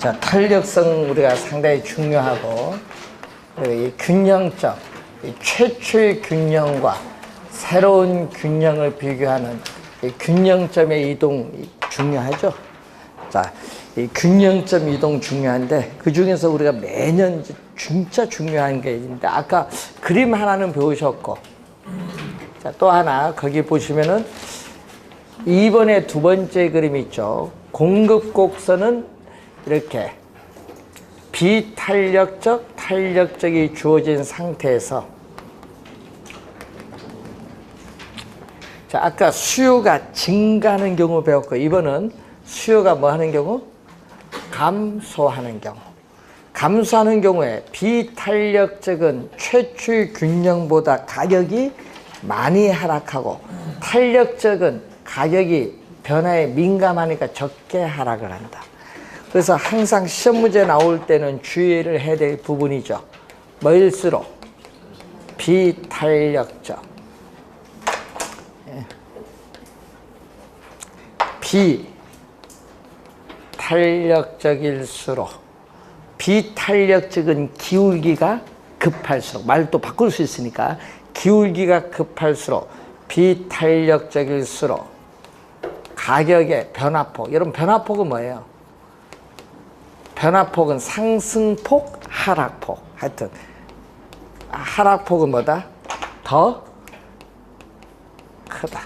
자, 탄력성 우리가 상당히 중요하고, 이 균형점, 이 최초의 균형과 새로운 균형을 비교하는 이 균형점의 이동이 중요하죠. 자, 이 균형점 이동 중요한데, 그 중에서 우리가 매년 진짜 중요한 게 있는데, 아까 그림 하나는 배우셨고, 자, 또 하나, 거기 보시면은 2번에 두 번째 그림 있죠. 공급 곡선은 이렇게 비탄력적, 탄력적이 주어진 상태에서, 자, 아까 수요가 증가하는 경우 배웠고, 이번은 수요가 뭐 하는 경우? 감소하는 경우. 감소하는 경우에 비탄력적은 최초의 균형보다 가격이 많이 하락하고, 탄력적은 가격이 변화에 민감하니까 적게 하락을 한다. 그래서 항상 시험 문제 나올 때는 주의를 해야 될 부분이죠. 뭐일수록 비탄력적, 비탄력적일수록, 비탄력적은 기울기가 급할수록, 말도 바꿀 수 있으니까, 기울기가 급할수록, 비탄력적일수록 가격의 변화폭, 여러분 변화폭은 뭐예요? 변화폭은 상승폭, 하락폭. 하여튼 하락폭은 뭐다? 더 크다.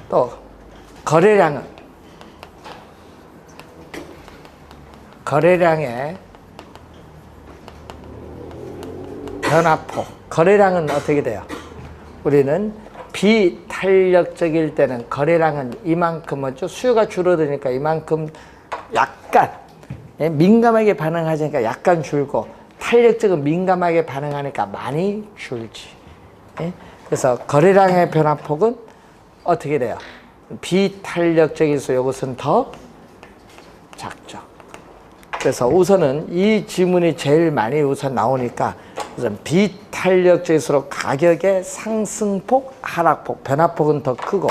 또 거래량의 변화폭. 거래량은 어떻게 돼요? 우리는 비탄력적일 때는 거래량은 이만큼, 뭐죠? 수요가 줄어드니까 이만큼 약간 민감하게 반응하니까 약간 줄고, 탄력적은 민감하게 반응하니까 많이 줄지. 그래서 거래량의 변화폭은 어떻게 돼요? 비탄력적일수록 이것은 더 작죠. 그래서 우선은 이 지문이 제일 많이 우선 나오니까, 우선 비탄력적일수록 가격의 상승폭, 하락폭, 변화폭은 더 크고,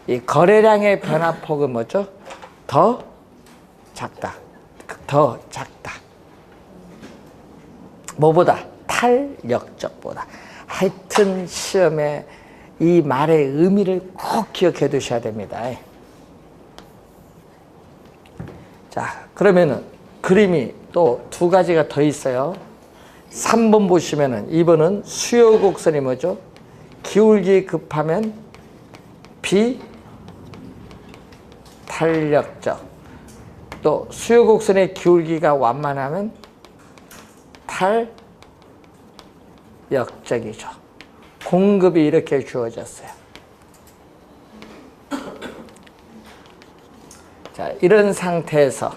이 거래량의 변화폭은 뭐죠? 더 작다. 더 작다. 뭐보다? 탄력적보다. 하여튼 시험에 이 말의 의미를 꼭 기억해 두셔야 됩니다. 자, 그러면은 그림이 또 두 가지가 더 있어요. 3번 보시면은, 2번은 수요 곡선이 뭐죠? 기울기 급하면 비탄력적. 또 수요 곡선의 기울기가 완만하면 탄력적이죠. 공급이 이렇게 주어졌어요. 자, 이런 상태에서,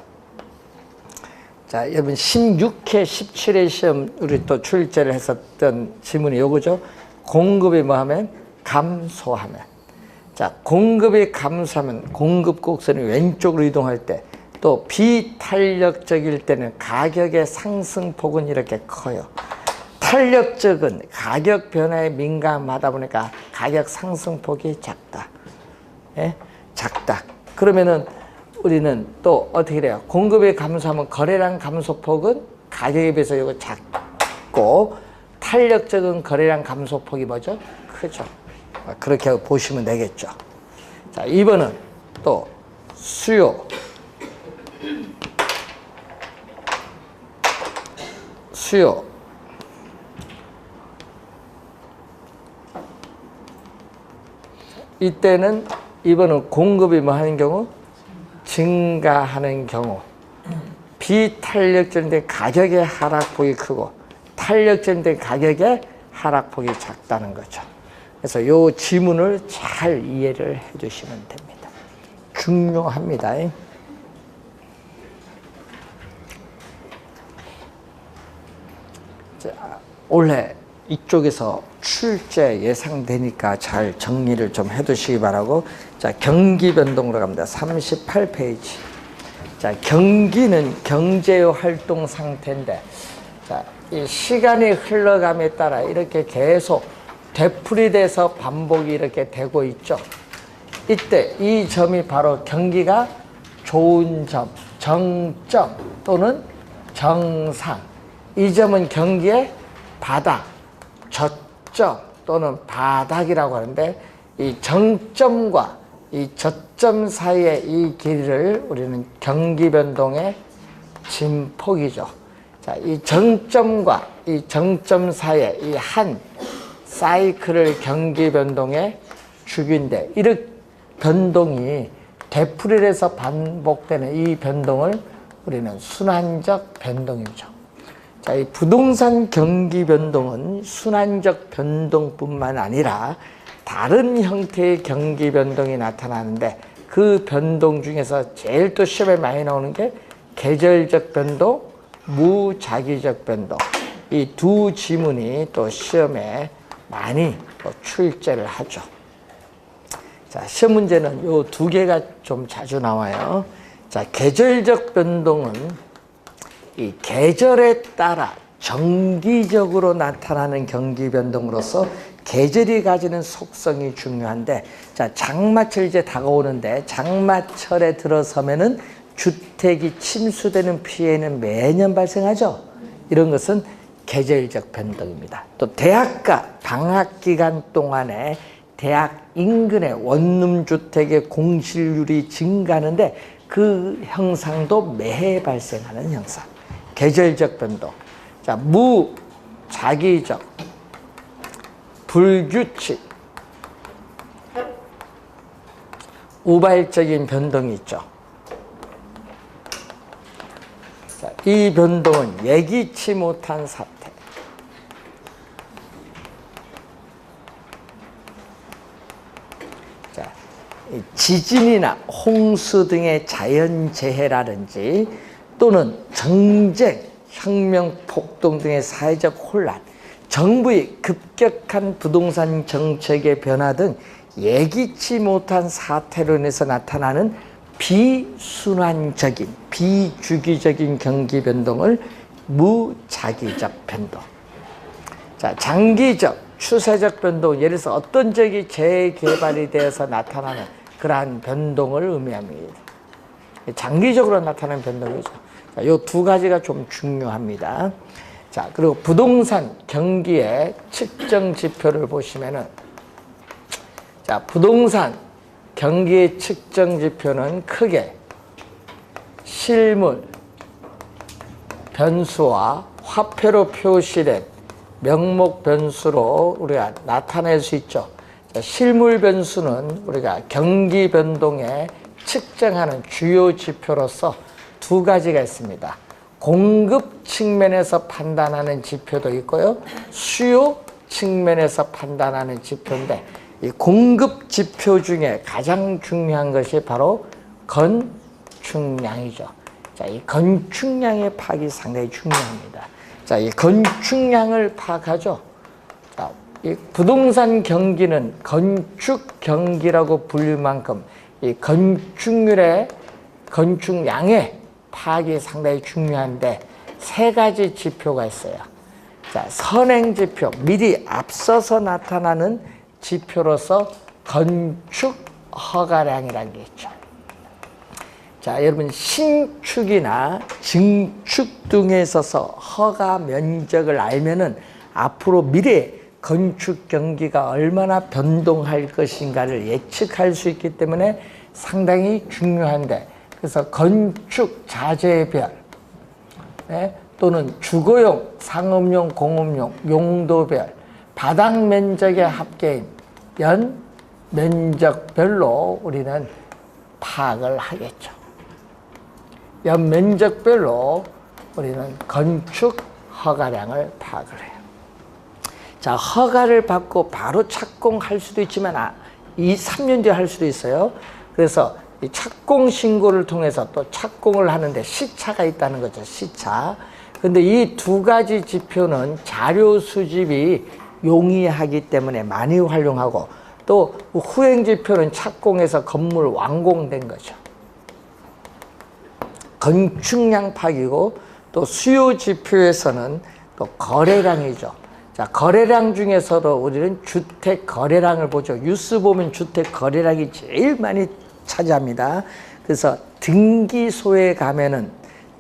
자, 여러분 16회, 17회 시험 우리 또 출제를 했었던 지문이 요거죠. 공급이 뭐 하면? 감소하면. 자, 공급이 감소하면 공급 곡선이 왼쪽으로 이동할 때, 또 비탄력적일 때는 가격의 상승폭은 이렇게 커요. 탄력적은 가격 변화에 민감하다 보니까 가격 상승폭이 작다. 예? 작다. 그러면은 우리는 또 어떻게 돼요? 공급이 감소하면 거래량 감소폭은 가격에 비해서 이거 작고, 탄력적은 거래량 감소폭이 뭐죠? 크죠. 그렇게 보시면 되겠죠. 자, 2번은 또 수요. 이때는 2번은 공급이 뭐 하는 경우? 증가하는 경우. 비탄력적인데 가격의 하락폭이 크고, 탄력적인데 가격의 하락폭이 작다는 거죠. 그래서 이 지문을 잘 이해를 해 주시면 됩니다. 중요합니다. 자, 올해 이쪽에서 출제 예상되니까 잘 정리를 좀 해두시기 바라고. 자, 경기 변동으로 갑니다. 38페이지. 자, 경기는 경제의 활동 상태인데, 자, 이 시간이 흘러감에 따라 이렇게 계속 되풀이돼서 반복이 이렇게 되고 있죠. 이때 이 점이 바로 경기가 좋은 점, 정점 또는 정상. 이 점은 경기의 바닥, 저점 또는 바닥이라고 하는데, 이 정점과 이 저점 사이의 이 길이를 우리는 경기 변동의 진폭이죠. 자, 이 정점과 이 정점 사이의 이 한 사이클을 경기 변동의 주기인데, 이렇게 변동이 되풀이해서 반복되는 이 변동을 우리는 순환적 변동이죠. 자, 이 부동산 경기 변동은 순환적 변동뿐만 아니라 다른 형태의 경기 변동이 나타나는데, 그 변동 중에서 제일 또 시험에 많이 나오는 게 계절적 변동, 무작위적 변동. 이 두 지문이 또 시험에 많이 또 출제를 하죠. 자, 시험 문제는 요 두 개가 좀 자주 나와요. 자, 계절적 변동은 이 계절에 따라 정기적으로 나타나는 경기 변동으로서 계절이 가지는 속성이 중요한데, 자, 장마철 이제 다가오는데, 장마철에 들어서면은 주택이 침수되는 피해는 매년 발생하죠. 이런 것은 계절적 변동입니다. 또 대학가 방학 기간 동안에 대학 인근의 원룸 주택의 공실률이 증가하는데, 그 형상도 매해 발생하는 형상. 계절적 변동. 자, 무작위적, 불규칙, 우발적인 변동이 있죠. 자, 이 변동은 예기치 못한 사태. 자, 지진이나 홍수 등의 자연재해라든지 또는 정쟁, 혁명, 폭동 등의 사회적 혼란, 정부의 급격한 부동산 정책의 변화 등 예기치 못한 사태로 인해서 나타나는 비순환적인, 비주기적인 경기 변동을 무작위적 변동. 자, 장기적, 추세적 변동, 예를 들어서 어떤 지역이 재개발이 되어서 나타나는 그러한 변동을 의미합니다. 장기적으로 나타나는 변동이죠. 자, 요 두 가지가 좀 중요합니다. 자, 그리고 부동산 경기의 측정 지표를 보시면은, 자, 부동산 경기의 측정 지표는 크게 실물 변수와 화폐로 표시된 명목 변수로 우리가 나타낼 수 있죠. 자, 실물 변수는 우리가 경기 변동에 측정하는 주요 지표로서 두 가지가 있습니다. 공급 측면에서 판단하는 지표도 있고요, 수요 측면에서 판단하는 지표인데, 이 공급 지표 중에 가장 중요한 것이 바로 건축량이죠. 자, 이 건축량의 파악이 상당히 중요합니다. 자, 이 건축량을 파악하죠. 자, 이 부동산 경기는 건축 경기라고 불릴 만큼 이 건축률의, 건축량의 파악이 상당히 중요한데, 세 가지 지표가 있어요. 자, 선행 지표, 미리 앞서서 나타나는 지표로서 건축 허가량이라는 게 있죠. 자, 여러분 신축이나 증축 등에 있어서 허가 면적을 알면은 앞으로 미래 건축 경기가 얼마나 변동할 것인가를 예측할 수 있기 때문에 상당히 중요한데, 그래서 건축 자재별, 네, 또는 주거용, 상업용, 공업용 용도별, 바닥 면적의 합계인 연 면적별로 우리는 파악을 하겠죠. 연 면적별로 우리는 건축 허가량을 파악을 해요. 자, 허가를 받고 바로 착공할 수도 있지만 2, 3년 뒤에 할 수도 있어요. 그래서 이 착공 신고를 통해서 또 착공을 하는데 시차가 있다는 거죠. 시차. 근데 이 두 가지 지표는 자료 수집이 용이하기 때문에 많이 활용하고, 또 후행 지표는 착공해서 건물 완공된 거죠. 건축량 파악이고, 또 수요 지표에서는 또 거래량이죠. 자, 거래량 중에서도 우리는 주택 거래량을 보죠. 뉴스 보면 주택 거래량이 제일 많이 차지합니다. 그래서 등기소에 가면은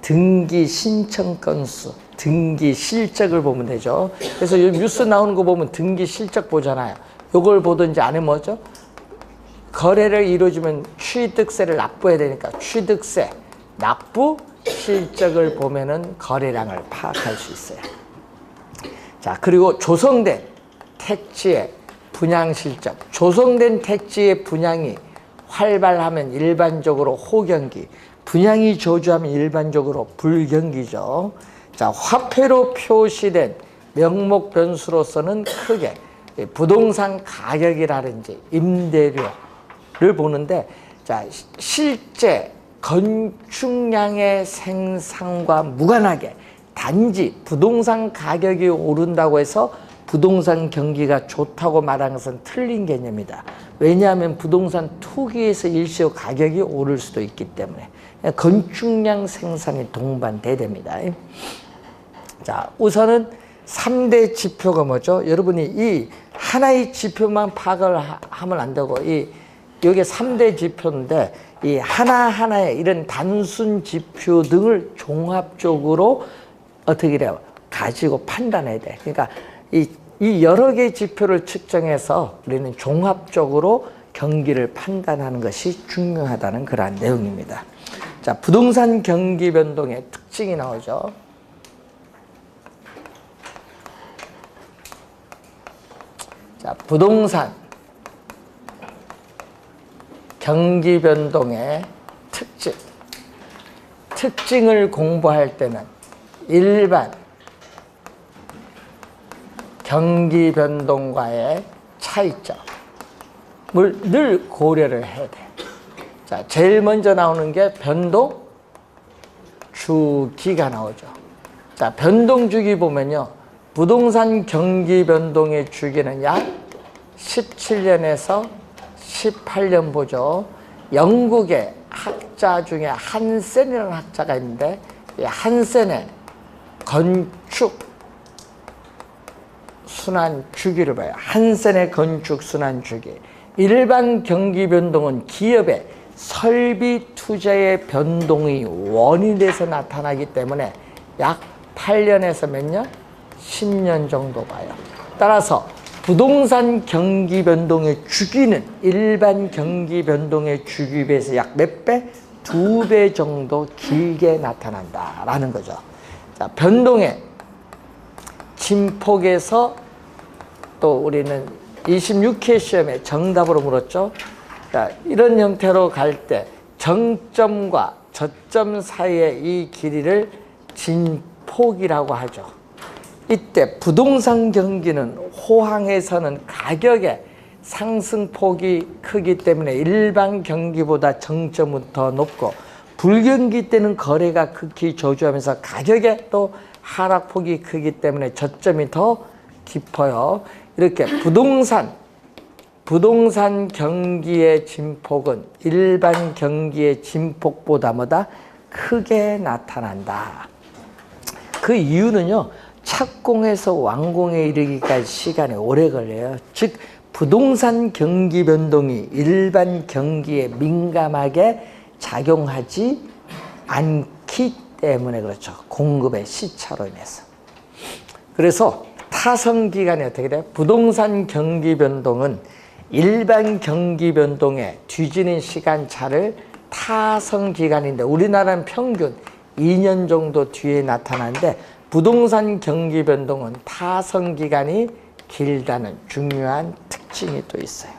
등기 신청 건수, 등기 실적을 보면 되죠. 그래서 요 뉴스 나오는 거 보면 등기 실적 보잖아요. 요걸 보든지 아니면 뭐죠? 거래를 이루어주면 취득세를 납부해야 되니까 취득세, 납부 실적을 보면은 거래량을 파악할 수 있어요. 자, 그리고 조성된 택지의 분양 실적. 조성된 택지의 분양이 활발하면 일반적으로 호경기, 분양이 저조하면 일반적으로 불경기죠. 자, 화폐로 표시된 명목 변수로서는 크게 부동산 가격이라든지 임대료를 보는데, 자, 실제 건축량의 생산과 무관하게 단지 부동산 가격이 오른다고 해서 부동산 경기가 좋다고 말하는 것은 틀린 개념이다. 왜냐하면 부동산 투기에서 일시적 가격이 오를 수도 있기 때문에 건축량 생산이 동반돼야. 자, 우선은 3대 지표가 뭐죠? 여러분이 이 하나의 지표만 파악을 하면 안 되고, 여기 3대 지표인데 이 하나하나의 이런 단순 지표 등을 종합적으로 어떻게 해요? 가지고 판단해야 돼. 그러니까 이 여러 개의 지표를 측정해서 우리는 종합적으로 경기를 판단하는 것이 중요하다는 그러한 내용입니다. 자, 부동산 경기 변동의 특징이 나오죠. 자, 부동산 경기 변동의 특징을 공부할 때는 일반 경기 변동과의 차이점을 늘 고려를 해야 돼. 자, 제일 먼저 나오는 게 변동 주기가 나오죠. 자, 변동 주기 보면요, 부동산 경기 변동의 주기는 약 17년에서 18년 보죠. 영국의 학자 중에 한센이라는 학자가 있는데, 이 한센의 건축 순환 주기를 봐요. 한센의 건축 순환 주기. 일반 경기 변동은 기업의 설비 투자의 변동이 원인이 돼서 나타나기 때문에 약 8년에서 몇 년? 10년 정도 봐요. 따라서 부동산 경기 변동의 주기는 일반 경기 변동의 주기에 비해서 약 몇 배? 2배 정도 길게 나타난다라는 거죠. 자, 변동의 진폭에서 또 우리는 26회 시험에 정답으로 물었죠. 자, 이런 형태로 갈 때 정점과 저점 사이의 이 길이를 진폭이라고 하죠. 이때 부동산 경기는 호황에서는 가격의 상승폭이 크기 때문에 일반 경기보다 정점은 더 높고, 불경기 때는 거래가 극히 저조하면서 가격의 또 하락폭이 크기 때문에 저점이 더 깊어요. 이렇게 부동산 경기의 진폭은 일반 경기의 진폭보다 뭐다? 크게 나타난다. 그 이유는요, 착공에서 완공에 이르기까지 시간이 오래 걸려요. 즉, 부동산 경기 변동이 일반 경기에 민감하게 작용하지 않기 때문에 그렇죠. 공급의 시차로 인해서. 그래서 타선 기간이 어떻게 돼요? 부동산 경기 변동은 일반 경기 변동에 뒤지는 시간차를 타선 기간인데, 우리나라는 평균 2년 정도 뒤에 나타나는데, 부동산 경기 변동은 타선 기간이 길다는 중요한 특징이 또 있어요.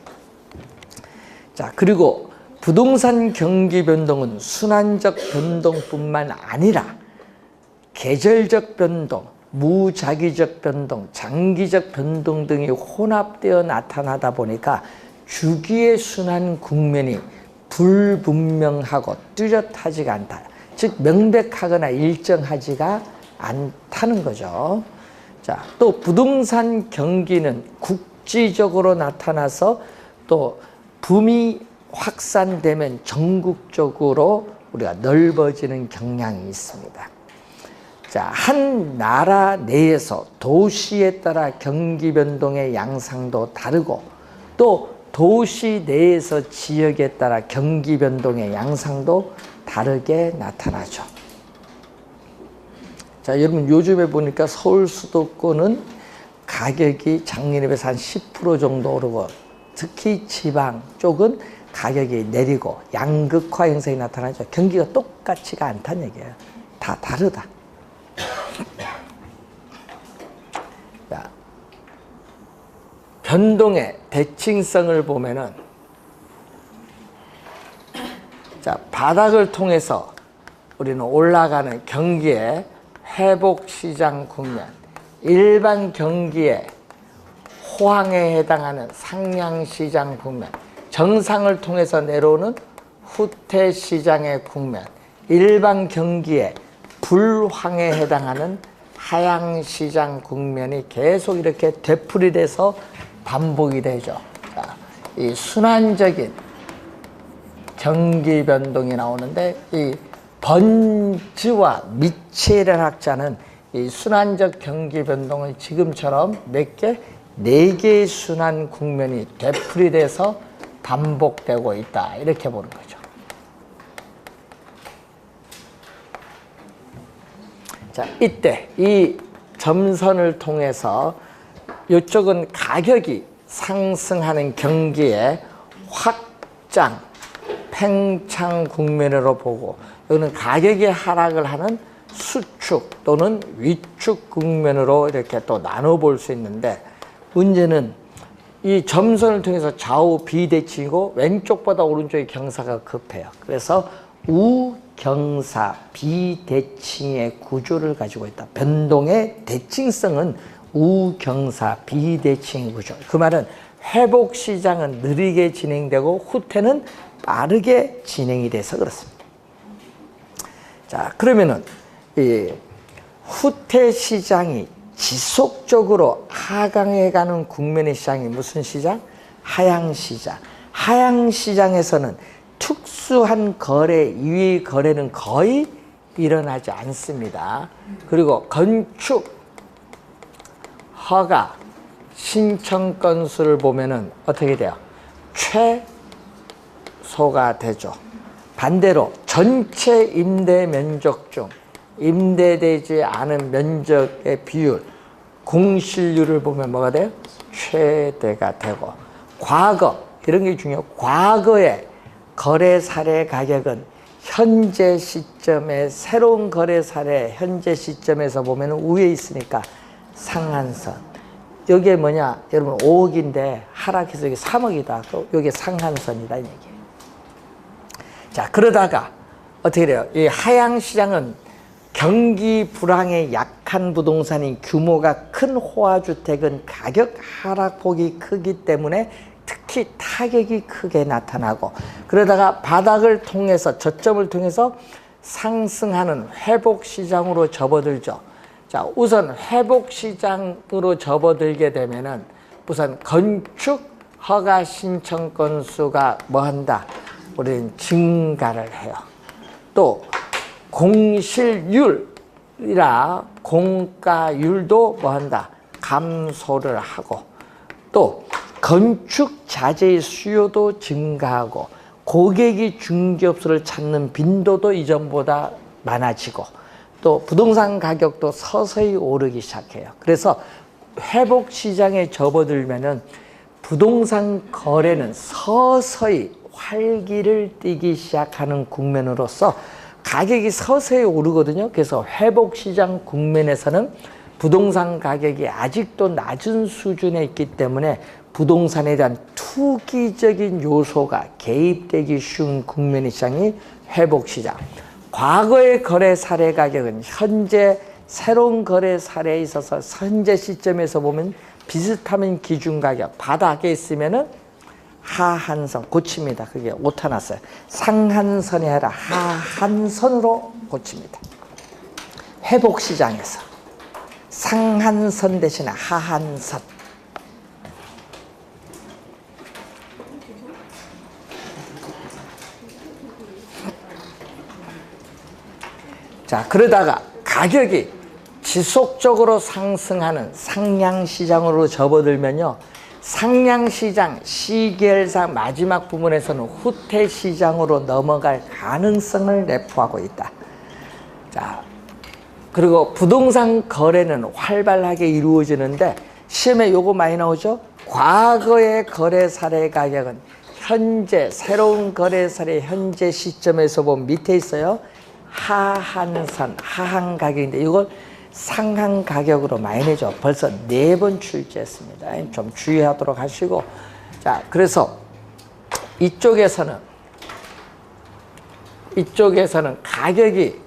자, 그리고 부동산 경기 변동은 순환적 변동뿐만 아니라 계절적 변동, 무작위적 변동, 장기적 변동 등이 혼합되어 나타나다 보니까 주기의 순환 국면이 불분명하고 뚜렷하지가 않다. 즉, 명백하거나 일정하지가 않다는 거죠. 자, 또 부동산 경기는 국지적으로 나타나서 또 붐이 확산되면 전국적으로 우리가 넓어지는 경향이 있습니다. 자, 한 나라 내에서 도시에 따라 경기 변동의 양상도 다르고, 또 도시 내에서 지역에 따라 경기 변동의 양상도 다르게 나타나죠. 자, 여러분 요즘에 보니까 서울 수도권은 가격이 작년에 비해서 한 10% 정도 오르고, 특히 지방 쪽은 가격이 내리고 양극화 현상이 나타나죠. 경기가 똑같지가 않다는 얘기예요. 다 다르다. 자, 변동의 대칭성을 보면은, 자, 바닥을 통해서 우리는 올라가는 경기의 회복시장 국면, 일반 경기의 호황에 해당하는 상향시장 국면, 정상을 통해서 내려오는 후퇴시장의 국면, 일반 경기의 불황에 해당하는 하향시장 국면이 계속 이렇게 되풀이돼서 반복이 되죠. 자, 이 순환적인 경기 변동이 나오는데, 이 번즈와 미첼이라는 학자는 이 순환적 경기 변동을 지금처럼 몇 개? 4개의 순환 국면이 되풀이돼서 반복되고 있다, 이렇게 보는 거죠. 자, 이때 이 점선을 통해서 이쪽은 가격이 상승하는 경기의 확장, 팽창 국면으로 보고, 여기는 가격이 하락을 하는 수축 또는 위축 국면으로 이렇게 또 나눠볼 수 있는데, 문제는 이 점선을 통해서 좌우 비대칭이고 왼쪽보다 오른쪽이 경사가 급해요. 그래서 우경사 비대칭의 구조를 가지고 있다. 변동의 대칭성은 우경사 비대칭 구조. 그 말은 회복 시장은 느리게 진행되고 후퇴는 빠르게 진행이 돼서 그렇습니다. 자, 그러면은 이 후퇴 시장이 지속적으로 하강해 가는 국면의 시장이 무슨 시장? 하향시장. 하향시장에서는 특수한 거래, 이외의 거래는 거의 일어나지 않습니다. 그리고 건축, 허가, 신청 건수를 보면은 어떻게 돼요? 최소가 되죠. 반대로 전체 임대 면적 중 임대되지 않은 면적의 비율, 공실률을 보면 뭐가 돼요? 최대가 되고, 과거, 이런 게 중요해요. 과거의 거래 사례 가격은 현재 시점에, 새로운 거래 사례 현재 시점에서 보면 우위에 있으니까 상한선. 여기에 뭐냐? 여러분 5억인데 하락해서 여기 3억이다. 여기 상한선이다, 이 얘기예요. 자, 그러다가 어떻게 돼요? 이 하향시장은 경기 불황에 약한 부동산인 규모가 큰 호화주택은 가격 하락폭이 크기 때문에 특히 타격이 크게 나타나고, 그러다가 바닥을 통해서, 저점을 통해서 상승하는 회복시장으로 접어들죠. 자, 우선 회복시장으로 접어들게 되면은 우선 건축 허가 신청 건수가 뭐 한다? 우리는 증가를 해요. 또 공실률이라 공가율도 뭐 한다? 감소를 하고, 또 건축 자재의 수요도 증가하고, 고객이 중개업소를 찾는 빈도도 이전보다 많아지고, 또 부동산 가격도 서서히 오르기 시작해요. 그래서 회복 시장에 접어들면은 부동산 거래는 서서히 활기를 띠기 시작하는 국면으로서 가격이 서서히 오르거든요. 그래서 회복 시장 국면에서는 부동산 가격이 아직도 낮은 수준에 있기 때문에 부동산에 대한 투기적인 요소가 개입되기 쉬운 국면의 시장이 회복 시장. 과거의 거래 사례 가격은 현재 새로운 거래 사례에 있어서 현재 시점에서 보면 비슷하면 기준 가격, 바닥에 있으면은 하한선 고칩니다. 그게 오타 났어요. 상한선이 아니라 하한선으로 고칩니다. 회복 시장에서 상한선 대신에 하한선. 자, 그러다가 가격이 지속적으로 상승하는 상향 시장으로 접어들면요, 상량시장 시계열상 마지막 부분에서는 후퇴시장으로 넘어갈 가능성을 내포하고 있다. 자, 그리고 부동산 거래는 활발하게 이루어지는데 시험에 요거 많이 나오죠? 과거의 거래 사례 가격은 현재 새로운 거래 사례 현재 시점에서 보면 밑에 있어요. 하한선, 하한 가격인데 이걸 상한 가격으로 많이 내죠. 벌써 4번 출제했습니다. 좀 주의하도록 하시고. 자, 그래서 이쪽에서는 가격이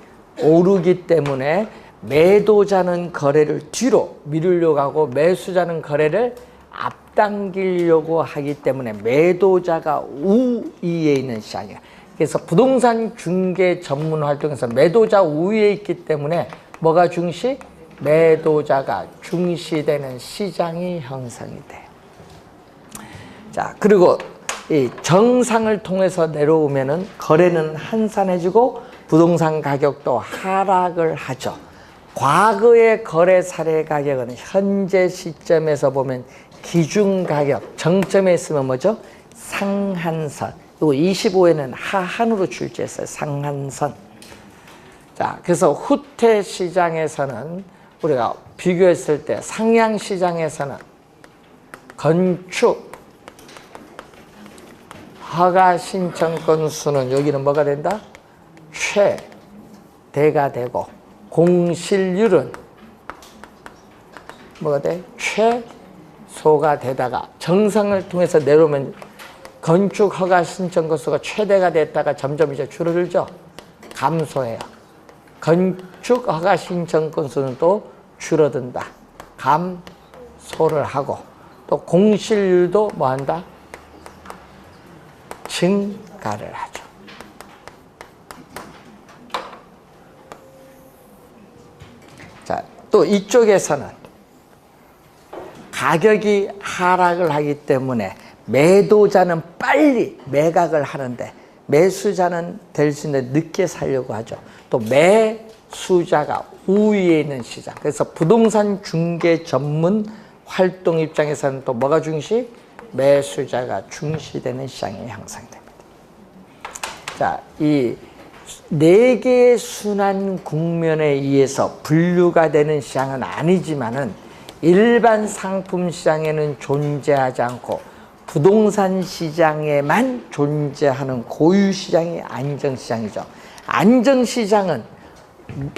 오르기 때문에 매도자는 거래를 뒤로 미루려고 하고 매수자는 거래를 앞당기려고 하기 때문에 매도자가 우위에 있는 시장이야. 그래서 부동산 중개 전문 활동에서 매도자 우위에 있기 때문에 뭐가 중시? 매도자가 중시되는 시장이 형성이 돼. 자, 그리고 이 정상을 통해서 내려오면은 거래는 한산해지고 부동산 가격도 하락을 하죠. 과거의 거래 사례 가격은 현재 시점에서 보면 기준 가격, 정점에 있으면 뭐죠? 상한선. 그리고 25에는 하한으로 출제했어요. 상한선. 자, 그래서 후퇴 시장에서는 우리가 비교했을 때 상향 시장에서는 건축 허가 신청 건수는 여기는 뭐가 된다? 최대가 되고 공실률은 뭐가 돼? 최소가 되다가 정상을 통해서 내려오면 건축 허가 신청 건수가 최대가 됐다가 점점 이제 줄어들죠. 감소해요. 건축 허가 신청 건수는 또 줄어든다. 감소를 하고 또 공실률도 뭐 한다? 증가를 하죠. 자, 또 이쪽에서는 가격이 하락을 하기 때문에 매도자는 빨리 매각을 하는데 매수자는 될 수 있는 늦게 살려고 하죠. 또 매수자가 우위에 있는 시장. 그래서 부동산 중개 전문 활동 입장에서는 또 뭐가 중시? 매수자가 중시되는 시장이 형성됩니다. 자, 이 4개의 순환 국면에 의해서 분류가 되는 시장은 아니지만은 일반 상품 시장에는 존재하지 않고 부동산 시장에만 존재하는 고유 시장이 안정시장이죠. 안정시장은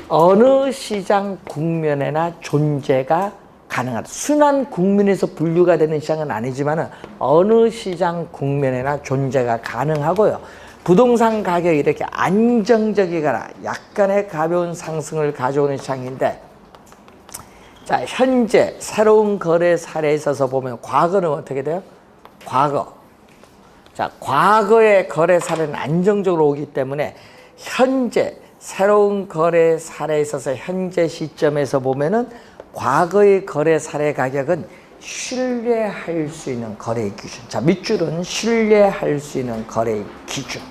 어느 시장 국면에나 존재가 가능하다. 순환 국면에서 분류가 되는 시장은 아니지만 어느 시장 국면에나 존재가 가능하고요. 부동산 가격이 이렇게 안정적이거나 약간의 가벼운 상승을 가져오는 시장인데, 자, 현재 새로운 거래 사례에 있어서 보면 과거는 어떻게 돼요? 과거. 자, 과거의 거래 사례는 안정적으로 오기 때문에 현재 새로운 거래 사례에 있어서 현재 시점에서 보면은 과거의 거래 사례 가격은 신뢰할 수 있는 거래 기준. 자, 밑줄은 신뢰할 수 있는 거래 기준.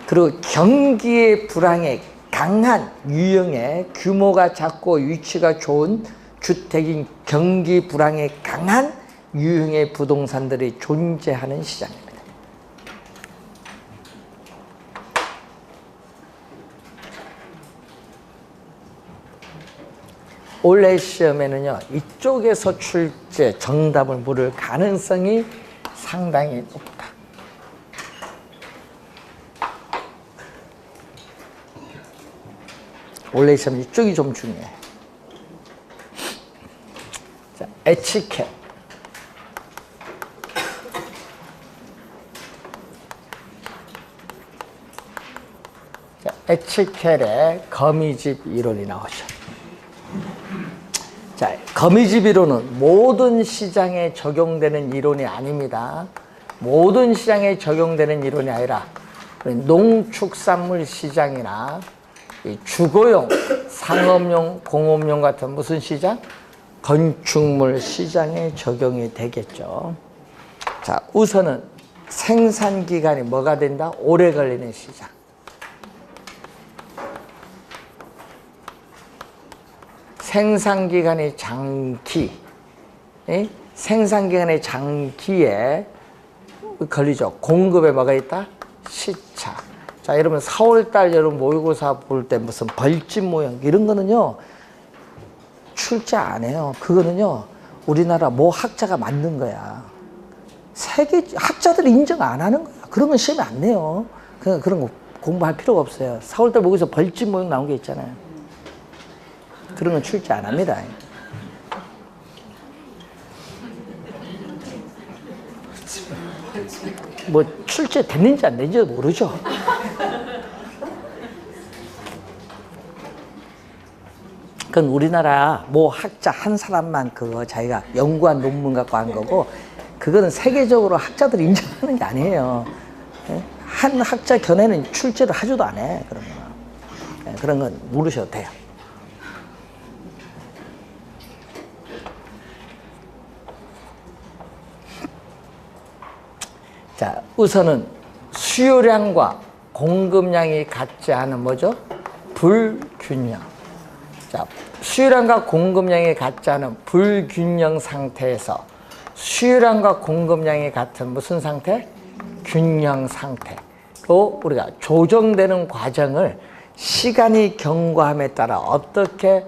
그리고 경기의 불황에 강한 유형의 규모가 작고 위치가 좋은 주택인 경기 불황에 강한 유형의 부동산들이 존재하는 시장입니다. 올해 시험에는요, 이쪽에서 출제 정답을 물을 가능성이 상당히 높다. 올해 시험 이쪽이 좀 중요해. 자, 에치켓. 자, 에치켓의 거미집 이론이 나오죠. 자, 거미집 이론은 모든 시장에 적용되는 이론이 아닙니다. 모든 시장에 적용되는 이론이 아니라 농축산물 시장이나 주거용, 상업용, 공업용 같은 무슨 시장? 건축물 시장에 적용이 되겠죠. 자, 우선은 생산 기간이 뭐가 된다? 오래 걸리는 시장. 생산 기간이 장기, 생산기관의 장기에 걸리죠. 공급에 뭐가 있다? 시차. 자, 여러분 4월달 여러분 모의고사 볼 때 무슨 벌집 모형 이런 거는요 출제 안 해요. 그거는요 우리나라 모 학자가 만든 거야. 세계 학자들이 인정 안 하는 거야. 그런 건 시험에 안 내요. 그런 거 공부할 필요가 없어요. 4월달 모의고사 벌집 모형 나온 게 있잖아요. 그런 건 출제 안 합니다. 뭐 출제 됐는지 안 됐는지 모르죠. 그건 우리나라 뭐 학자 한 사람만 그거 자기가 연구한 논문 갖고 한 거고, 그거는 세계적으로 학자들이 인정하는 게 아니에요. 한 학자 견해는 출제를 하지도 안 해. 그런 거. 그런 건 모르셔도 돼요. 자, 우선은 수요량과 공급량이 같지 않은 뭐죠? 불균형. 자, 수요량과 공급량이 같지 않은 불균형 상태에서 수요량과 공급량이 같은 무슨 상태? 균형 상태로 우리가 조정되는 과정을 시간이 경과함에 따라 어떻게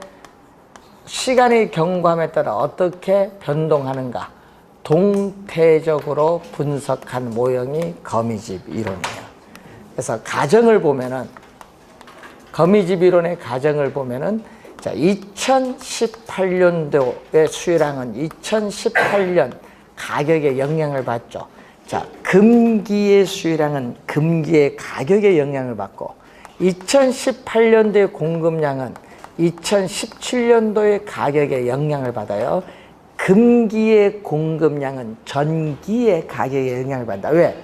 변동하는가 동태적으로 분석한 모형이 거미집 이론이에요. 그래서 가정을 보면은 거미집 이론의 가정을 보면은 자, 2018년도의 수요량은 2018년 가격에 영향을 받죠. 자, 금기의 수요량은 금기의 가격에 영향을 받고 2018년도의 공급량은 2017년도의 가격에 영향을 받아요. 금기의 공급량은 전기의 가격에 영향을 받는다. 왜?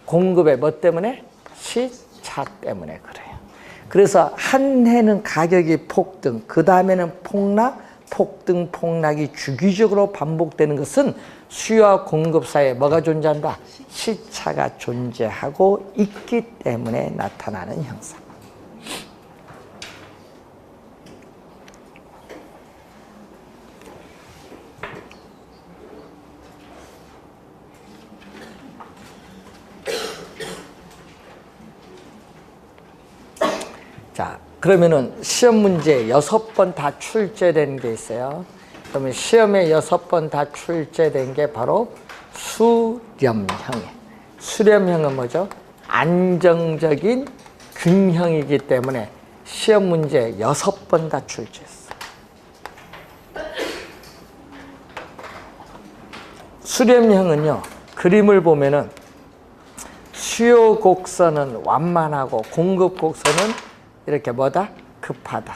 공급의 뭐 때문에? 시차 때문에 그래요. 그래서 한 해는 가격이 폭등, 그 다음에는 폭락, 폭등, 폭락이 주기적으로 반복되는 것은 수요와 공급 사이에 뭐가 존재한다? 시차가 존재하고 있기 때문에 나타나는 현상. 자, 그러면은 시험 문제 6번 다 출제된 게 있어요. 그러면 시험에 6번 다 출제된 게 바로 수렴형이에요. 수렴형은 뭐죠? 안정적인 균형이기 때문에 시험 문제 6번 다 출제했어요. 수렴형은요, 그림을 보면은 수요 곡선은 완만하고 공급 곡선은 이렇게 뭐다? 급하다.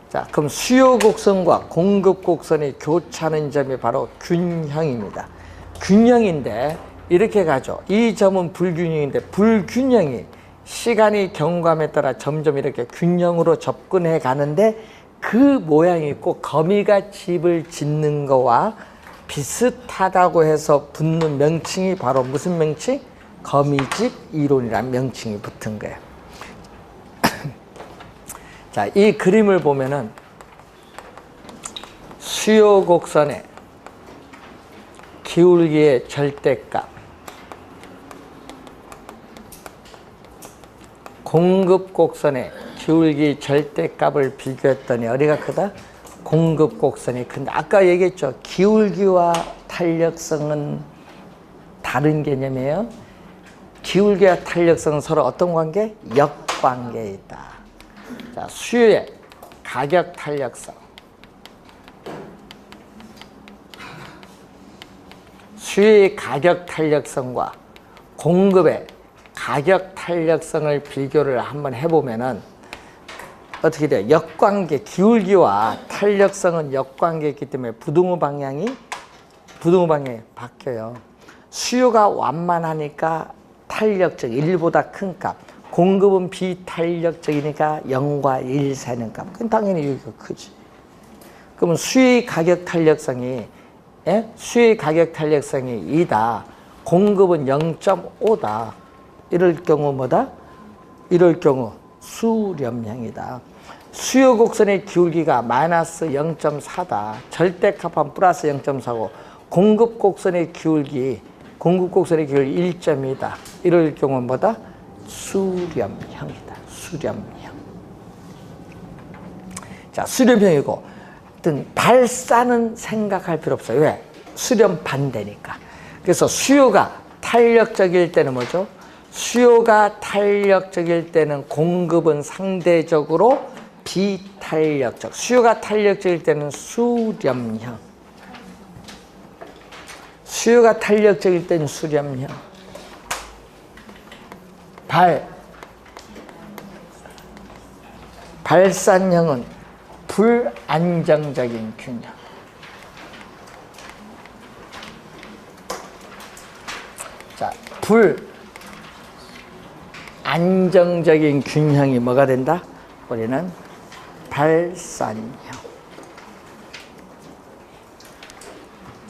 자, 그럼 수요 곡선과 공급 곡선이 교차하는 점이 바로 균형입니다. 균형인데 이렇게 가죠. 이 점은 불균형인데 불균형이 시간이 경과함에 따라 점점 이렇게 균형으로 접근해 가는데 그 모양이 꼭 거미가 집을 짓는 거와 비슷하다고 해서 붙는 명칭이 바로 무슨 명칭? 거미집 이론이라는 명칭이 붙은 거예요. 자, 이 그림을 보면은 수요 곡선의 기울기의 절대값, 공급 곡선의 기울기 절대값을 비교했더니 어디가 크다? 공급 곡선이 큰데, 아까 얘기했죠. 기울기와 탄력성은 다른 개념이에요. 기울기와 탄력성은 서로 어떤 관계? 역관계에 있다. 자, 수요의 가격 탄력성, 수요의 가격 탄력성과 공급의 가격 탄력성을 비교를 한번 해보면은 어떻게 돼요? 역관계, 기울기와 탄력성은 역관계이기 때문에 부등호 방향이 바뀌어요. 수요가 완만하니까 탄력적 1보다 큰 값, 공급은 비탄력적이니까 0과 1 세는 값. 그럼 당연히 여기가 크지. 그러면 수요의 가격 탄력성이, 수요의 가격 탄력성이 2다. 공급은 0.5다. 이럴 경우 뭐다? 이럴 경우 수렴형이다. 수요 곡선의 기울기가 마이너스 0.4다. 절대값은 플러스 0.4고 공급 곡선의 기울기 1.2다. 이럴 경우는 뭐다? 수렴형이다. 수렴형. 자, 수렴형이고 어떤 발산은 생각할 필요 없어요. 왜? 수렴 반대니까. 그래서 수요가 탄력적일 때는 뭐죠? 수요가 탄력적일 때는 공급은 상대적으로 비탄력적. 수요가 탄력적일 때는 수렴형. 수요가 탄력적일 때는 수렴형. 발산형은 불안정적인 균형. 자, 불안정적인 균형이 뭐가 된다? 우리는 발산형.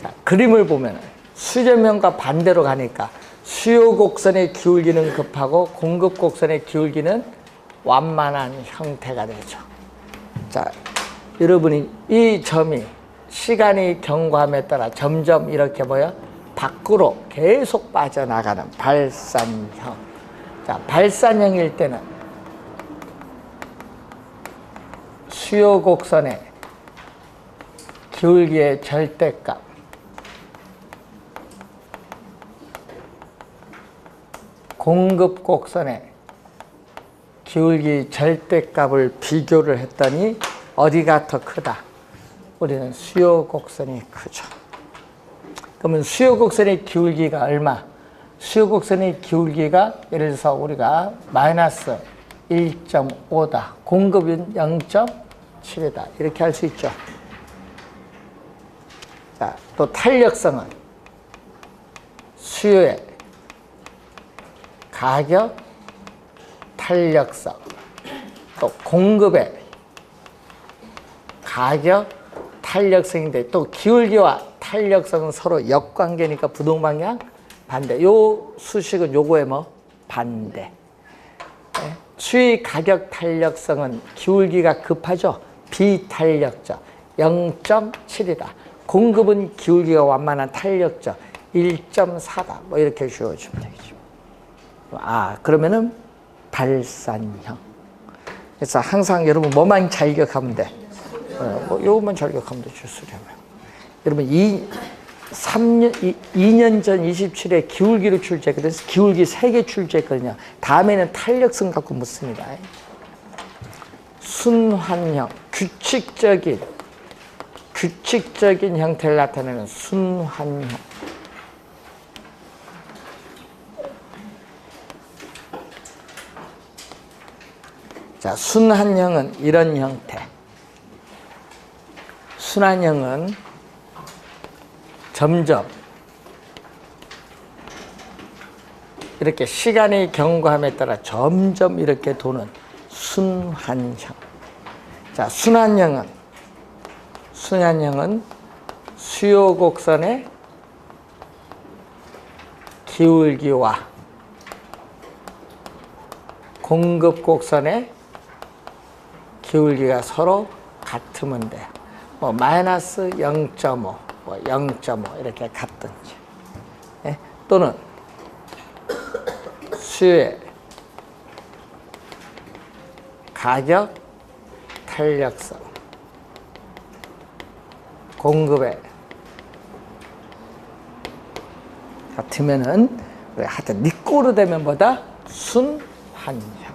자, 그림을 보면 수렴형과 반대로 가니까 수요 곡선의 기울기는 급하고 공급 곡선의 기울기는 완만한 형태가 되죠. 자, 여러분이 이 점이 시간이 경과함에 따라 점점 이렇게 뭐야? 밖으로 계속 빠져나가는 발산형. 자, 발산형일 때는 수요 곡선의 기울기의 절대값, 공급 곡선의 기울기 절대값을 비교를 했더니 어디가 더 크다? 우리는 수요 곡선이 크죠. 그러면 수요 곡선의 기울기가 얼마? 수요 곡선의 기울기가 예를 들어서 우리가 마이너스 1.5다. 공급은 0.7이다. 이렇게 할 수 있죠. 자, 또 탄력성은 수요의 가격, 탄력성, 또 공급의 가격, 탄력성인데 또 기울기와 탄력성은 서로 역관계니까 부동방향 반대. 요 수식은 요거에 뭐 반대. 네? 수의 가격 탄력성은 기울기가 급하죠. 비탄력적 0.7이다. 공급은 기울기가 완만한 탄력적 1.4다. 뭐 이렇게 주어주면 되겠죠. 아, 그러면은 발산형. 그래서 항상 여러분 뭐만 잘 기억하면 돼? 뭐 요것만 잘 기억하면 되죠. 수렴형. 여러분 2년 전 27회 기울기로 출제했거든요. 기울기 3개 출제했거든요. 다음에는 탄력성 갖고 묻습니다. 순환형, 규칙적인 형태를 나타내는 순환형. 자, 순환형은 이런 형태. 순환형은 점점 이렇게 시간의 경과함에 따라 점점 이렇게 도는 순환형. 자, 순환형은 수요 곡선의 기울기와 공급 곡선의 기울기가 서로 같으면 돼요. 뭐 마이너스 0.5, 뭐 0.5 이렇게 같든지. 예? 또는 수요의 가격, 탄력성, 공급의 같으면은 하여튼 니꼬로 되면 뭐다? 순환형.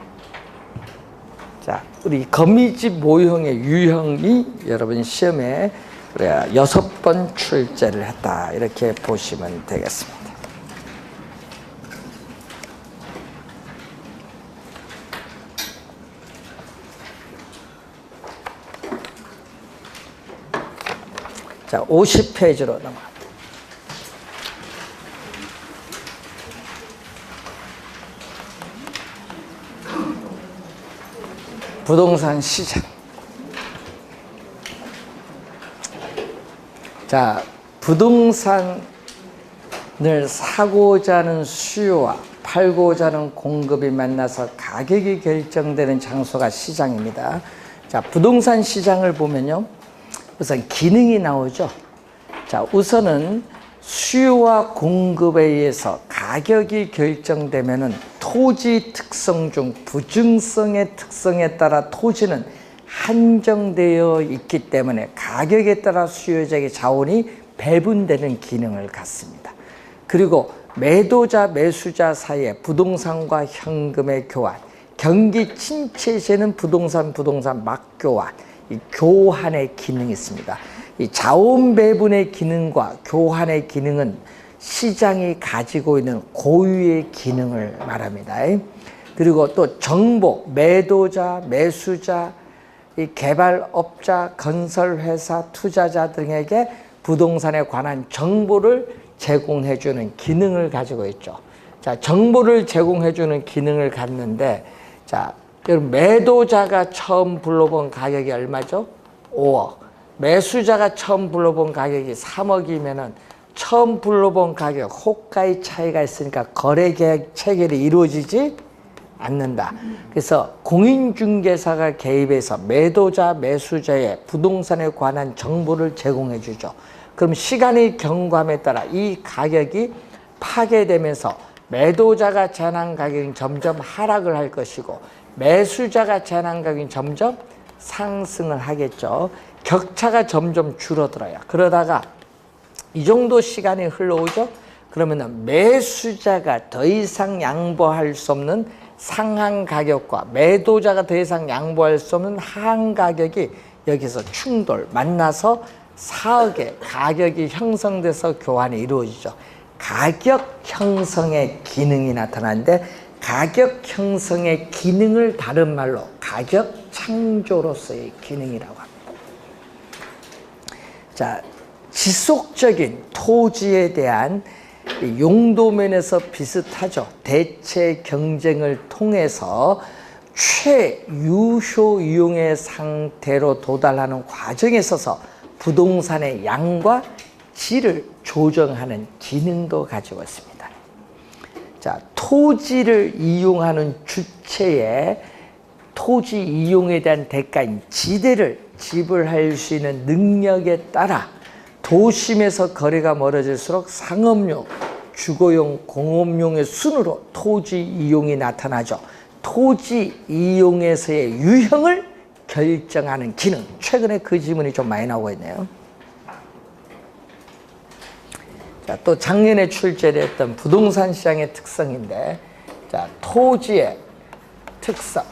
자, 우리 거미집 모형의 유형이 여러분 시험에 6번 출제를 했다. 이렇게 보시면 되겠습니다. 자, 50페이지로 넘어갑니다. 부동산 시장. 자, 부동산을 사고자 하는 수요와 팔고자 하는 공급이 만나서 가격이 결정되는 장소가 시장입니다. 자, 부동산 시장을 보면요. 우선 기능이 나오죠. 자, 우선은 수요와 공급에 의해서 가격이 결정되면은 토지 특성 중 부증성의 특성에 따라 토지는 한정되어 있기 때문에 가격에 따라 수요자의 자원이 배분되는 기능을 갖습니다. 그리고 매도자, 매수자 사이에 부동산과 현금의 교환, 경기 침체 시에는 부동산 맞교환, 이 교환의 기능이 있습니다. 이 자원 배분의 기능과 교환의 기능은 시장이 가지고 있는 고유의 기능을 말합니다. 그리고 또 정보, 매도자, 매수자, 이 개발업자, 건설회사, 투자자 등에게 부동산에 관한 정보를 제공해주는 기능을 가지고 있죠. 자, 정보를 제공해주는 기능을 갖는데, 자, 여러분, 매도자가 처음 불러본 가격이 얼마죠? 5억. 매수자가 처음 불러본 가격이 3억이면은 처음 불러본 가격, 호가의 차이가 있으니까 거래 계약 체결이 이루어지지 않는다. 그래서 공인중개사가 개입해서 매도자, 매수자의 부동산에 관한 정보를 제공해 주죠. 그럼 시간의 경과함에 따라 이 가격이 파괴되면서 매도자가 제한한 가격이 점점 하락을 할 것이고 매수자가 제한한 가격이 점점 상승을 하겠죠. 격차가 점점 줄어들어요. 그러다가 이 정도 시간이 흘러오죠. 그러면 매수자가 더 이상 양보할 수 없는 상한 가격과 매도자가 더 이상 양보할 수 없는 하한 가격이 여기서 충돌, 만나서 4억의 가격이 형성돼서 교환이 이루어지죠. 가격 형성의 기능이 나타나는데 가격 형성의 기능을 다른 말로 가격 창조로서의 기능이라고 합니다. 자, 지속적인 토지에 대한 용도면에서 비슷하죠. 대체 경쟁을 통해서 최유효 이용의 상태로 도달하는 과정에 있어서 부동산의 양과 질을 조정하는 기능도 가지고 있습니다. 자, 토지를 이용하는 주체의 토지 이용에 대한 대가인 지대를 지불할 수 있는 능력에 따라 도심에서 거리가 멀어질수록 상업용, 주거용, 공업용의 순으로 토지 이용이 나타나죠. 토지 이용에서의 유형을 결정하는 기능. 최근에 그 지문이 좀 많이 나오고 있네요. 자, 또 작년에 출제됐던 부동산 시장의 특성인데, 자, 토지의 특성.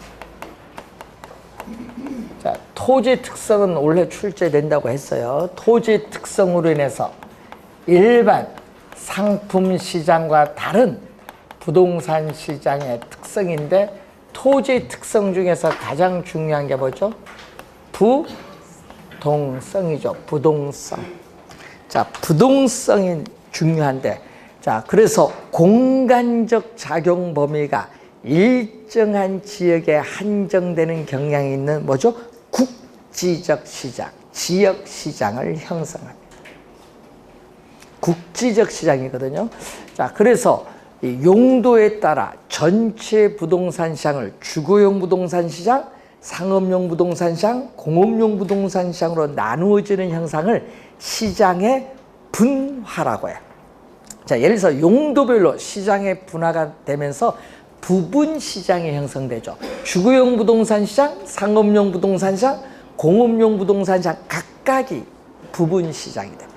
자, 토지 특성은 올해 출제된다고 했어요. 토지 특성으로 인해서 일반 상품 시장과 다른 부동산 시장의 특성인데 토지 특성 중에서 가장 중요한 게 뭐죠? 부동성이죠. 부동성. 자, 부동성이 중요한데, 자, 그래서 공간적 작용 범위가 일정한 지역에 한정되는 경향이 있는 뭐죠? 국지적 시장, 지역 시장을 형성합니다. 국지적 시장이거든요. 자, 그래서 이 용도에 따라 전체 부동산 시장을 주거용 부동산 시장, 상업용 부동산 시장, 공업용 부동산 시장으로 나누어지는 형상을 시장의 분화라고 해요. 자, 예를 들어서 용도별로 시장의 분화가 되면서 부분 시장이 형성되죠. 주거용 부동산 시장, 상업용 부동산 시장, 공업용 부동산 시장 각각이 부분 시장이 됩니다.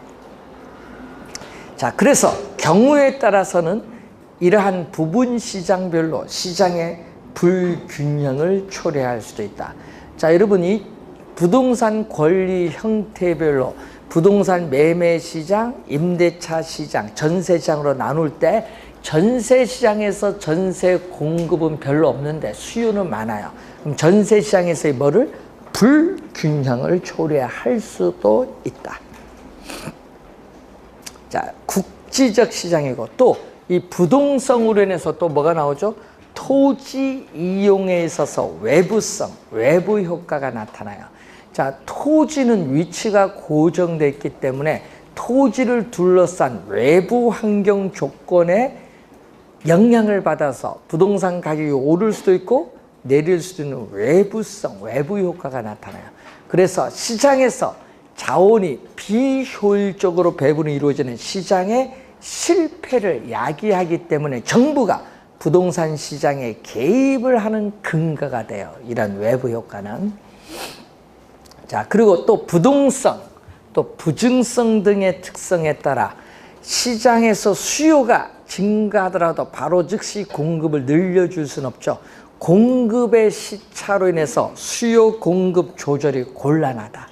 자, 그래서 경우에 따라서는 이러한 부분 시장별로 시장의 불균형을 초래할 수도 있다. 자, 여러분이 부동산 권리 형태별로 부동산 매매 시장, 임대차 시장, 전세 시장으로 나눌 때 전세 시장에서 전세 공급은 별로 없는데 수요는 많아요. 그럼 전세 시장에서의 뭐를? 불균형을 초래할 수도 있다. 자, 국지적 시장이고 또 이 부동성으로 인해서 또 뭐가 나오죠? 토지 이용에 있어서 외부성, 외부 효과가 나타나요. 자, 토지는 위치가 고정되어 있기 때문에 토지를 둘러싼 외부 환경 조건에 영향을 받아서 부동산 가격이 오를 수도 있고 내릴 수 있는 외부성, 외부 효과가 나타나요. 그래서 시장에서 자원이 비효율적으로 배분이 이루어지는 시장의 실패를 야기하기 때문에 정부가 부동산 시장에 개입을 하는 근거가 돼요. 이런 외부 효과는. 자, 그리고 또 부동성, 또 부증성 등의 특성에 따라 시장에서 수요가 증가하더라도 바로 즉시 공급을 늘려줄 수는 없죠. 공급의 시차로 인해서 수요 공급 조절이 곤란하다.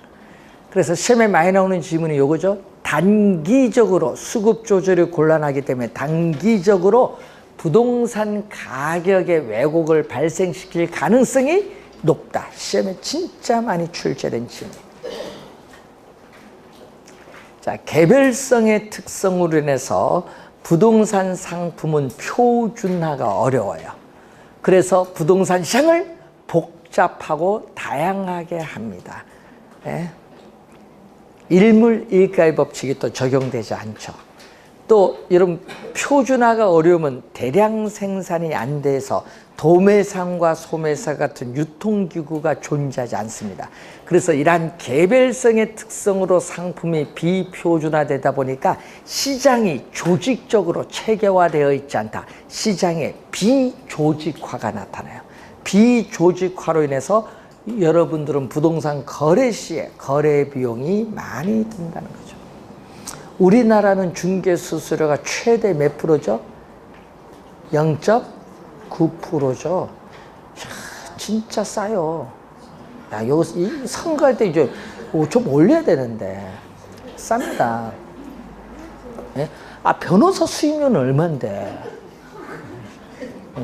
그래서 시험에 많이 나오는 질문이 요거죠. 단기적으로 수급 조절이 곤란하기 때문에 단기적으로 부동산 가격의 왜곡을 발생시킬 가능성이 높다. 시험에 진짜 많이 출제된 질문. 자, 개별성의 특성으로 인해서 부동산 상품은 표준화가 어려워요. 그래서 부동산 시장을 복잡하고 다양하게 합니다. 네? 일물일가의 법칙이 또 적용되지 않죠. 또 이런 표준화가 어려우면 대량 생산이 안 돼서 도매상과 소매상 같은 유통기구가 존재하지 않습니다. 그래서 이러한 개별성의 특성으로 상품이 비표준화되다 보니까 시장이 조직적으로 체계화되어 있지 않다. 시장의 비조직화가 나타나요. 비조직화로 인해서 여러분들은 부동산 거래 시에 거래 비용이 많이 든다는 거죠. 우리나라는 중개수수료가 최대 몇 프로죠? 0.9%죠. 진짜 싸요. 야, 요 선거할 때 이제 좀 올려야 되는데 쌉니다. 예? 아, 변호사 수임료는 얼마인데?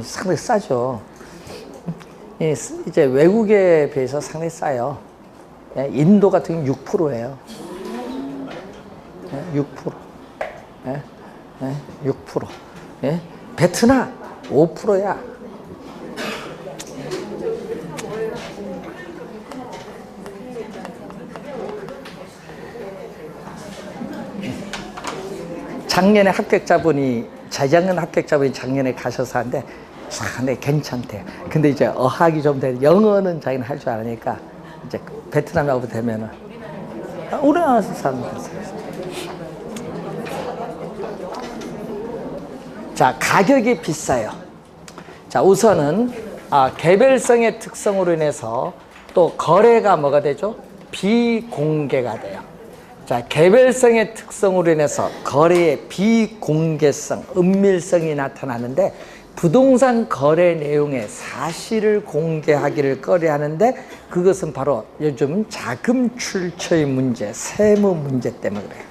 상당히 싸죠. 이제 외국에 비해서 상당히 싸요. 인도 같은 경우 6%예요. 6%. 6%. 베트남 5%야. 작년에 합격자분이, 재작년 합격자분이 작년에 가셔서 하는데 상당히 괜찮대. 근데 이제 어학이 좀 돼. 영어는 자기는 할 줄 아니까 이제 베트남하고 되면은 우리나라 사람. 자, 가격이 비싸요. 자, 우선은 개별성의 특성으로 인해서 또 거래가 뭐가 되죠? 비공개가 돼요. 자, 개별성의 특성으로 인해서 거래의 비공개성, 은밀성이 나타나는데 부동산 거래 내용의 사실을 공개하기를 꺼려하는데 그것은 바로 요즘 자금 출처의 문제, 세무 문제 때문에 그래요.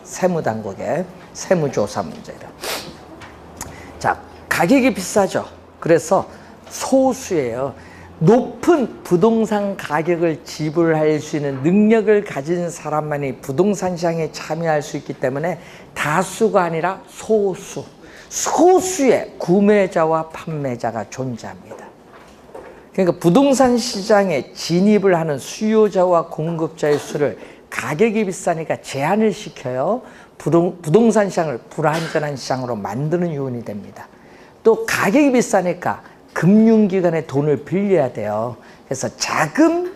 세무당국의 세무조사 문제다. 자, 가격이 비싸죠. 그래서 소수예요. 높은 부동산 가격을 지불할 수 있는 능력을 가진 사람만이 부동산 시장에 참여할 수 있기 때문에 다수가 아니라 소수의 구매자와 판매자가 존재합니다. 그러니까 부동산 시장에 진입을 하는 수요자와 공급자의 수를 가격이 비싸니까 제한을 시켜요. 부동산 시장을 불안전한 시장으로 만드는 요인이 됩니다. 또 가격이 비싸니까 금융기관에 돈을 빌려야 돼요. 그래서 자금의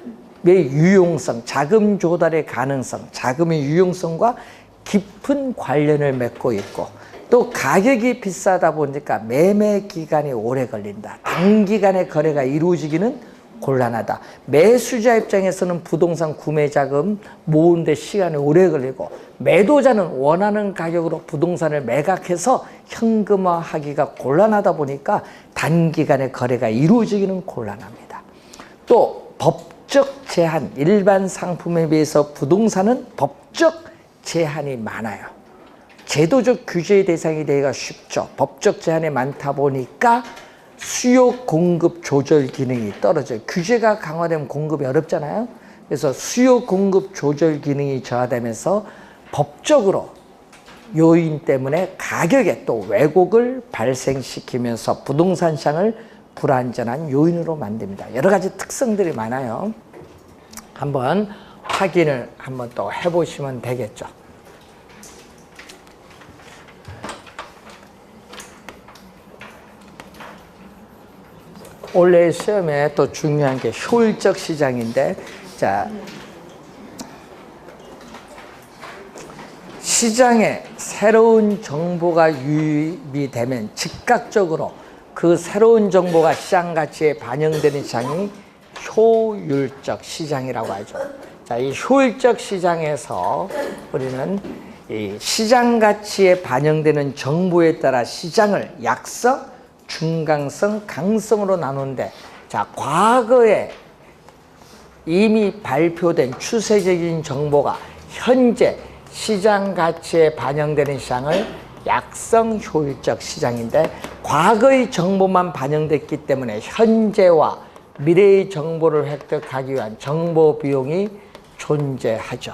유용성, 자금 조달의 가능성, 자금의 유용성과 깊은 관련을 맺고 있고 또 가격이 비싸다 보니까 매매 기간이 오래 걸린다. 단기간에 거래가 이루어지기는 곤란하다. 매수자 입장에서는 부동산 구매 자금 모으는데 시간이 오래 걸리고 매도자는 원하는 가격으로 부동산을 매각해서 현금화하기가 곤란하다 보니까 단기간에 거래가 이루어지기는 곤란합니다. 또 법적 제한, 일반 상품에 비해서 부동산은 법적 제한이 많아요. 제도적 규제의 대상이 되기가 쉽죠. 법적 제한이 많다 보니까 수요 공급 조절 기능이 떨어져요. 규제가 강화되면 공급이 어렵잖아요. 그래서 수요 공급 조절 기능이 저하되면서 법적으로 요인 때문에 가격에 또 왜곡을 발생시키면서 부동산 시장을 불안전한 요인으로 만듭니다. 여러 가지 특성들이 많아요. 한번 확인을 한번 또 해보시면 되겠죠. 올해 시험에 또 중요한 게 효율적 시장인데, 자, 시장에 새로운 정보가 유입이 되면 즉각적으로 그 새로운 정보가 시장 가치에 반영되는 시장이 효율적 시장이라고 하죠. 자, 이 효율적 시장에서 우리는 이 시장 가치에 반영되는 정보에 따라 시장을 약성, 중강성, 강성으로 나누는데, 자, 과거에 이미 발표된 추세적인 정보가 현재 시장 가치에 반영되는 시장을 약성 효율적 시장인데, 과거의 정보만 반영됐기 때문에 현재와 미래의 정보를 획득하기 위한 정보 비용이 존재하죠.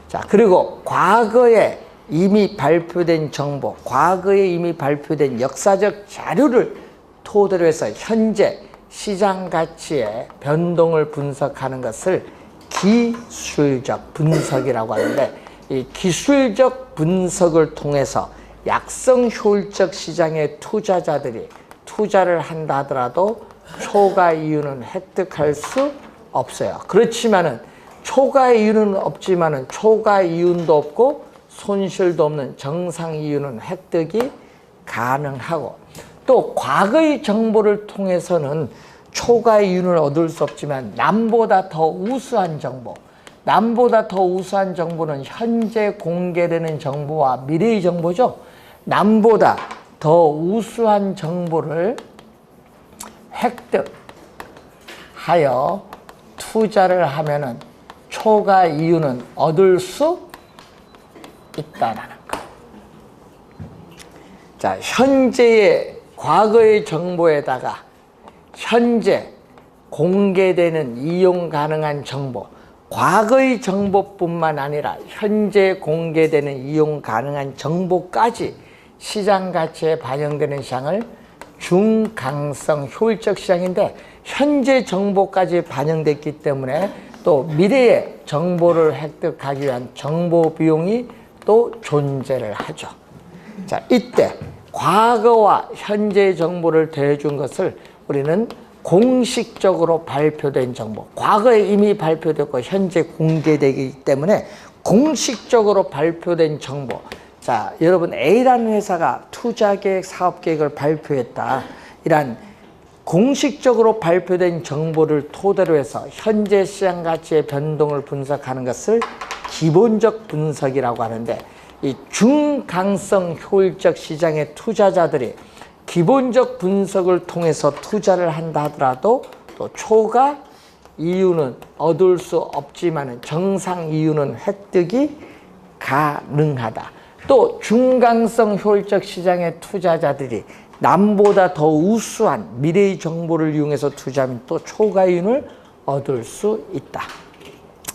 자, 그리고 과거에 이미 발표된 정보, 과거에 이미 발표된 역사적 자료를 토대로 해서 현재 시장 가치의 변동을 분석하는 것을 기술적 분석이라고 하는데, 이 기술적 분석을 통해서 약성 효율적 시장의 투자자들이 투자를 한다 하더라도 초과 이윤은 획득할 수 없어요. 그렇지만은 초과 이윤은 없지만은 초과 이윤도 없고 손실도 없는 정상 이윤은 획득이 가능하고, 또 과거의 정보를 통해서는 초과 이윤을 얻을 수 없지만 남보다 더 우수한 정보, 남보다 더 우수한 정보는 현재 공개되는 정보와 미래의 정보죠. 남보다 더 우수한 정보를 획득하여 투자를 하면은 초과 이윤은 얻을 수 있다라는 것. 자, 현재의 과거의 정보에다가 현재 공개되는 이용 가능한 정보, 과거의 정보뿐만 아니라 현재 공개되는 이용 가능한 정보까지 시장 가치에 반영되는 시장을 중강성 효율적 시장인데, 현재 정보까지 반영됐기 때문에 또 미래의 정보를 획득하기 위한 정보 비용이 또 존재를 하죠. 자, 이때 과거와 현재의 정보를 더해준 것을 우리는 공식적으로 발표된 정보, 과거에 이미 발표됐고 현재 공개되기 때문에 공식적으로 발표된 정보. 자, 여러분, A라는 회사가 투자계획, 사업계획을 발표했다. 이란 공식적으로 발표된 정보를 토대로 해서 현재 시장 가치의 변동을 분석하는 것을 기본적 분석이라고 하는데, 이 중강성 효율적 시장의 투자자들이 기본적 분석을 통해서 투자를 한다 하더라도 또 초과 이윤은 얻을 수 없지만 정상 이윤은 획득이 가능하다. 또 중강성 효율적 시장의 투자자들이 남보다 더 우수한 미래의 정보를 이용해서 투자하면 또 초과 이윤을 얻을 수 있다.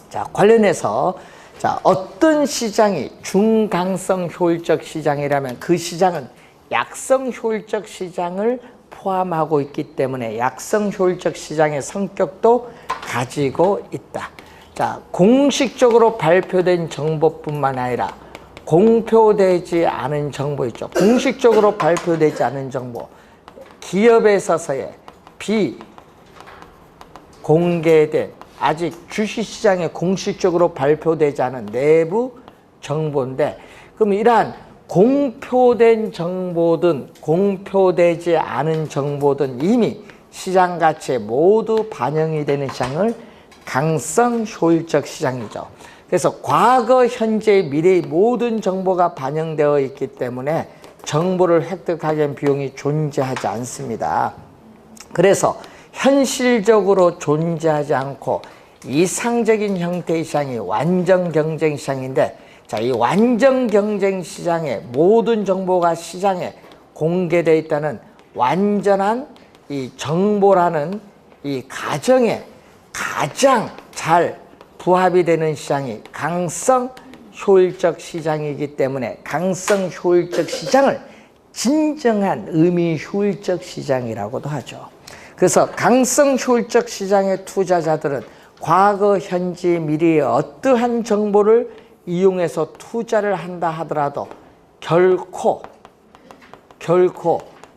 자, 관련해서 자, 어떤 시장이 중강성 효율적 시장이라면 그 시장은 약성 효율적 시장을 포함하고 있기 때문에 약성 효율적 시장의 성격도 가지고 있다. 자, 공식적으로 발표된 정보뿐만 아니라 공표되지 않은 정보 있죠. 공식적으로 발표되지 않은 정보, 기업에 있어서의 비공개된 아직 주식시장에 공식적으로 발표되지 않은 내부 정보인데, 그럼 이러한 공표된 정보든 공표되지 않은 정보든 이미 시장 가치에 모두 반영이 되는 시장을 강성 효율적 시장이죠. 그래서 과거, 현재, 미래의 모든 정보가 반영되어 있기 때문에 정보를 획득하기 위한 비용이 존재하지 않습니다. 그래서 현실적으로 존재하지 않고 이상적인 형태의 시장이 완전 경쟁 시장인데, 자, 이 완전 경쟁 시장에 모든 정보가 시장에 공개되어 있다는 완전한 이 정보라는 이 가정에 가장 잘 부합이 되는 시장이 강성 효율적 시장이기 때문에 강성 효율적 시장을 진정한 의미 효율적 시장이라고도 하죠. 그래서 강성 효율적 시장의 투자자들은 과거, 현재, 미래의 어떠한 정보를 이용해서 투자를 한다 하더라도 결코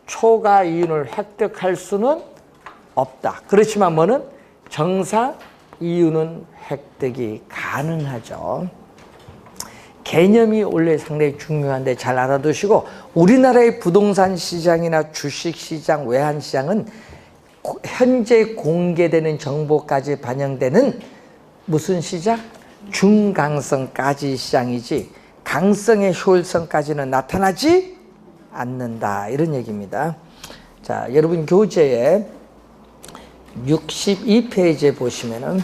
초과 이윤을 획득할 수는 없다. 그렇지만 뭐는 정사 이유는 획득이 가능하죠. 개념이 원래 상당히 중요한데 잘 알아두시고, 우리나라의 부동산 시장이나 주식 시장, 외환 시장은 현재 공개되는 정보까지 반영되는 무슨 시장? 중강성까지 시장이지 강성의 효율성까지는 나타나지 않는다, 이런 얘기입니다. 자, 여러분 교재에 62페이지에 보시면은,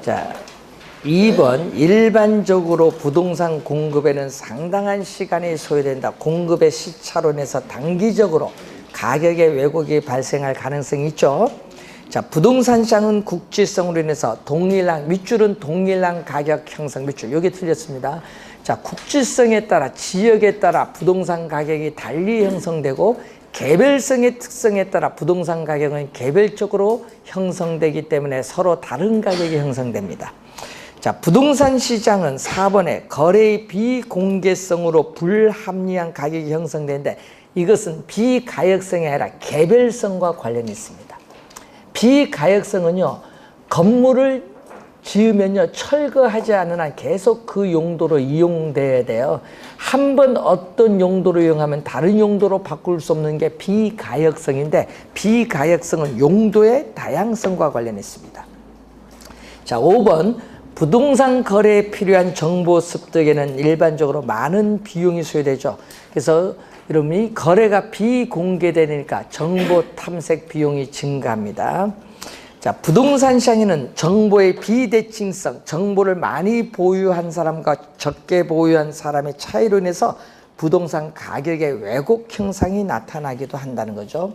자, 2번 일반적으로 부동산 공급에는 상당한 시간이 소요된다. 공급의 시차론에서 단기적으로 가격의 왜곡이 발생할 가능성이 있죠. 자, 부동산 시장은 국지성으로 인해서 동일한, 밑줄은 동일한 가격 형성, 밑줄 여기 틀렸습니다. 자, 국지성에 따라, 지역에 따라 부동산 가격이 달리 형성되고, 개별성의 특성에 따라 부동산 가격은 개별적으로 형성되기 때문에 서로 다른 가격이 형성됩니다. 자, 부동산 시장은 4번에 거래의 비공개성으로 불합리한 가격이 형성되는데, 이것은 비가역성이 아니라 개별성과 관련이 있습니다. 비가역성은요, 건물을 지으면요, 철거하지 않은 한 계속 그 용도로 이용돼야 돼요. 한번 어떤 용도로 이용하면 다른 용도로 바꿀 수 없는 게 비가역성인데, 비가역성은 용도의 다양성과 관련이 있습니다. 자, 5번 부동산 거래에 필요한 정보 습득에는 일반적으로 많은 비용이 소요되죠. 그래서 여러분이 거래가 비공개되니까 정보 탐색 비용이 증가합니다. 자, 부동산 시장에는 정보의 비대칭성, 정보를 많이 보유한 사람과 적게 보유한 사람의 차이로 인해서 부동산 가격의 왜곡 현상이 나타나기도 한다는 거죠.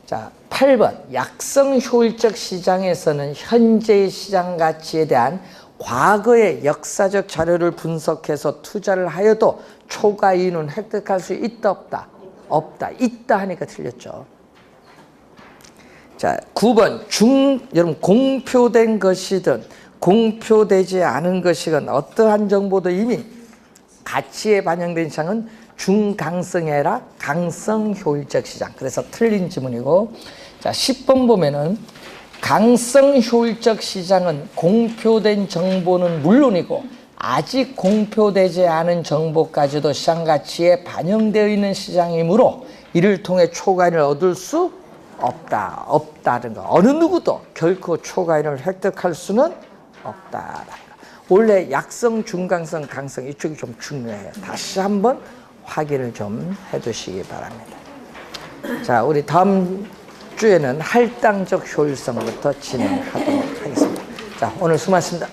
자, 8번 약성 효율적 시장에서는 현재의 시장 가치에 대한 과거의 역사적 자료를 분석해서 투자를 하여도 초과 이윤은 획득할 수 있다, 없다? 없다. 있다 하니까 틀렸죠. 자, 9번 여러분 공표된 것이든 공표되지 않은 것이건 어떠한 정보도 이미 가치에 반영된 시장은 중강성이 아니라 강성 효율적 시장. 그래서 틀린 지문이고, 자, 10번 보면은 강성 효율적 시장은 공표된 정보는 물론이고 아직 공표되지 않은 정보까지도 시장 가치에 반영되어 있는 시장이므로 이를 통해 초과이익을 얻을 수 없다. 없다는 거. 어느 누구도 결코 초과이익을 획득할 수는 없다. 원래 약성, 중강성, 강성 이쪽이 좀 중요해요. 다시 한번 확인을 좀 해두시기 바랍니다. 자, 우리 다음 주에는 할당적 효율성부터 진행하도록 하겠습니다. 자, 오늘 수고하셨습니다.